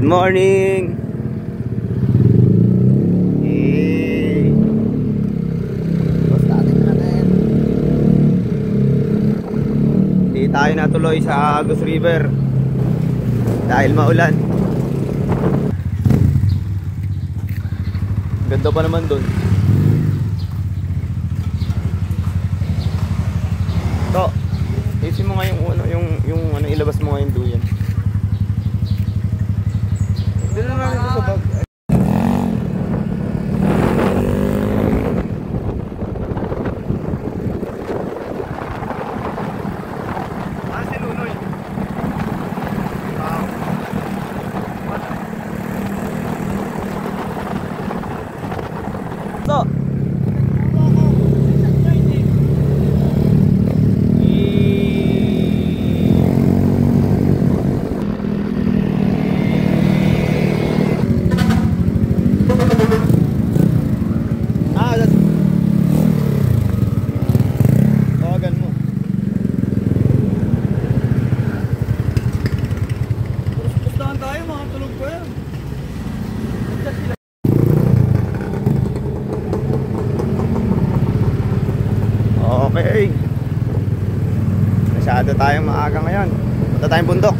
morning! Hindi tayo natuloy sa Agus River dahil maulan. Ganda pa naman doon. To, isin mo nga yung ilabas mo nga yung duyan. Dito na natin sa bag. Si Nunoy. So, okay. Masyado tayong maaga ngayon. Punta tayong bundok.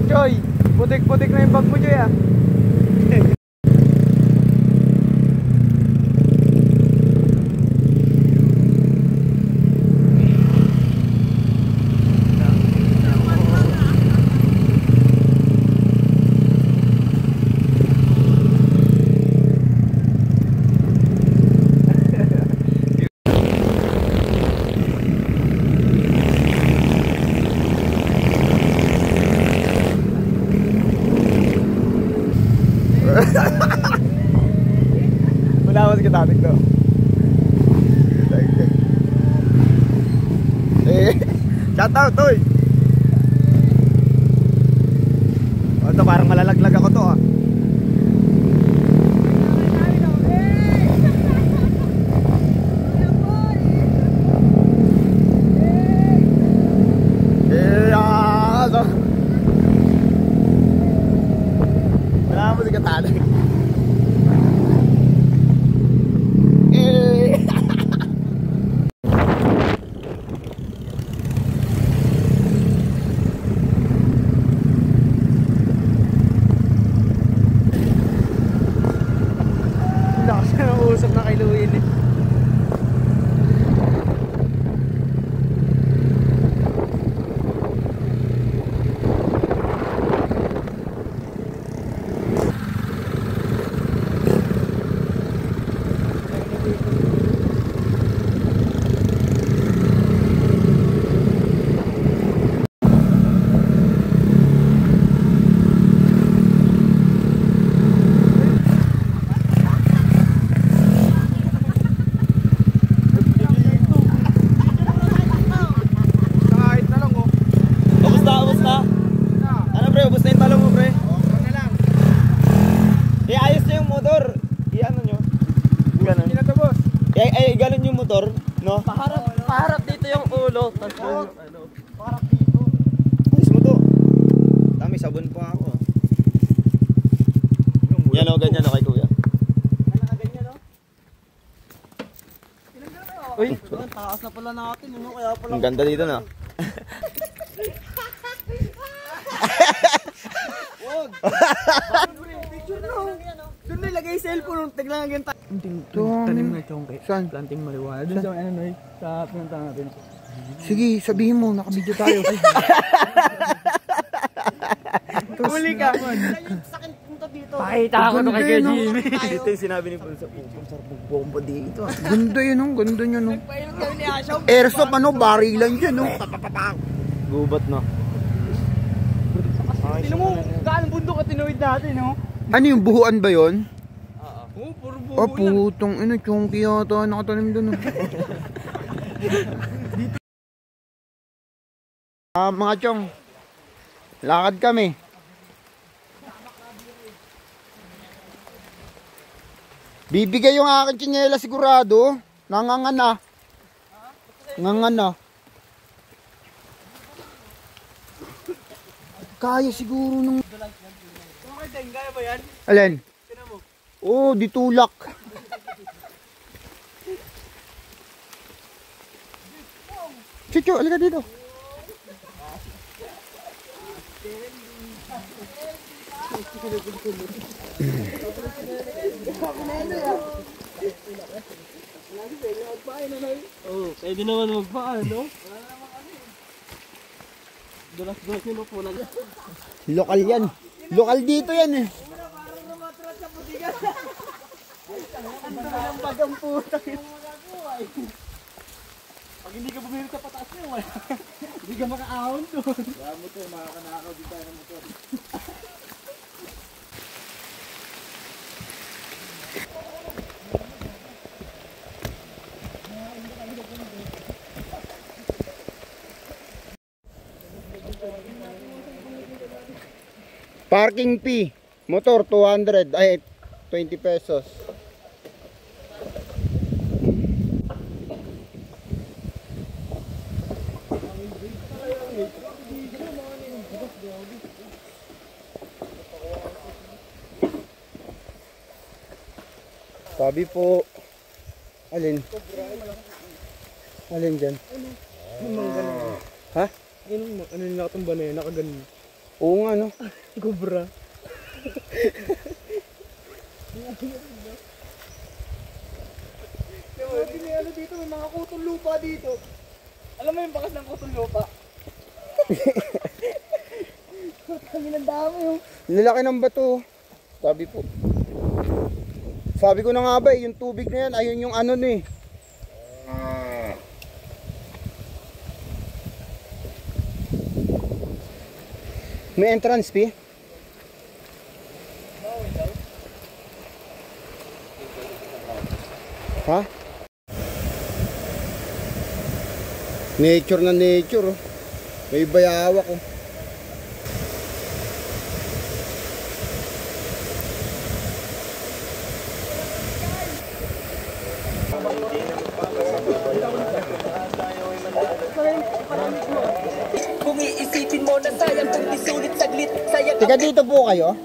Joy, putik-putik na yung bag mo, Joy, ah. Manawas kita atik to. Shout out toy. Oh, to parang malalaglag ako to, ah. Manawas kita atik. Usap na kay Luwin, eh. Ay, ganun yung motor, no? Paharap dito yung ulo, tapos yung ano. Paharap dito. Ayos mo to. Tami, sabon pa ako. Yan o, ganyan o kay kuya. Nakaganyan, no? Uy, taas na pala natin, no? Kaya pala. Ang ganda dito, no? Wag! Picture na, doon na ilagay cellphone, tignan nga ganyan. Tanim na chongke. Saan? Planting marijuana. Doon sa ano, sa pinunta natin. Sige, sabihin mo, nakabidyo tayo. Huli ka. Sakin punta dito. Pakita ako no kay Jimmy. Ito yung sinabi ni Pulso. Sarap bomba dito. Ganda yun, no? Ganda nyo, no? Nagpailog kami ni Ashaw. Airsoft, ano? Barilan dyan, no? Gubat, no? Tinan mo, gaano bundok at tinuwid natin, no? Ano yung buhuan ba yun? Oo, puro buho Ah, putong ina, chonky yata nakatanim doon. Mga chong, lakad kami. Bibigay yung aking tsinyela sigurado. Nangangana. Nangangana. Kaya siguro nung... Okay, Teng, kaya ba yan? Alin? Tinan mo. Oh, ditulak. Chucho, alika dito. Oo, pwede naman magpaan, no? Dulas-dulas yung upo lang. Lokal yan. Lokal dito yan eh. Ang bagang puta. Pag hindi ka bumili sa pataas niyo, hindi ka makaahon doon. Kaya mo to, makakanakaw din tayo ng motor. Parking fee. Motor 200. Ay, 20 pesos. Sabi po. Alin? Alin dyan? Ha? Ano yung nakatumba na yun? Nakaganon. Oo nga no. Cobra. Ano dito, may mga kutong lupa dito. Alam mo yung bakas ng kutong lupa? Kami ng dami yung... Lalaki ng bato. Sabi po. Sabi ko na nga ba yung tubig na yan, ayun yung ano ni. May entrance fee? Ha? Nature na nature oh. May bayawak oh. Kung iisipin mo na sayang kung isulit saglit, sayang. Tika dito po kayo?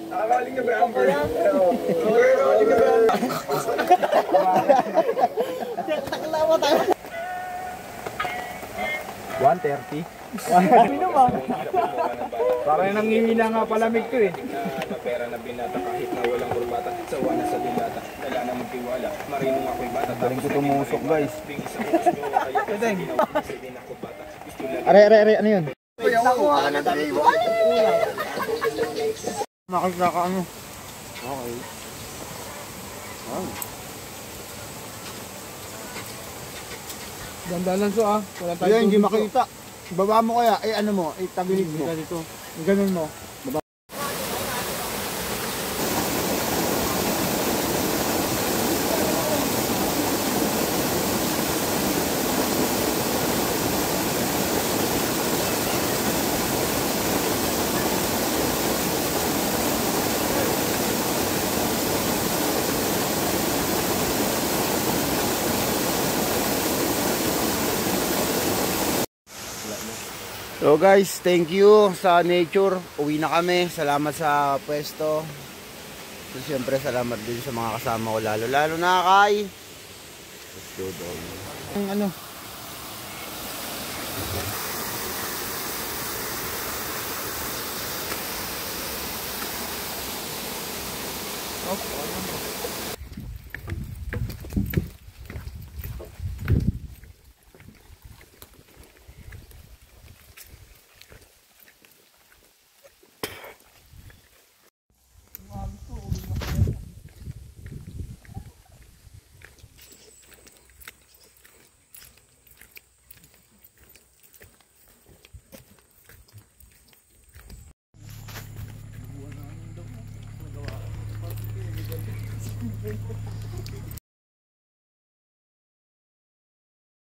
130. Parang nangihina nga palamig ko eh. Na pera na binata kahit na walang kurbata sawa na sa dilata wala na magtiwala marinong ako'y bata Galing ko tumusok guys. bing isa oras nyo kaya kasi din ako bata gusto lang Are, ano yun? Makikita ka ano? Okay. Ganda lang so ah. Wala tayo. Yan, hindi makita. Baba mo kaya, ano mo, tagilid mo. Dito. Ganun mo. So guys, thank you sa nature. Uwi na kami. Salamat sa pwesto. So siyempre salamat din sa mga kasama ko, lalo na kay ang ano.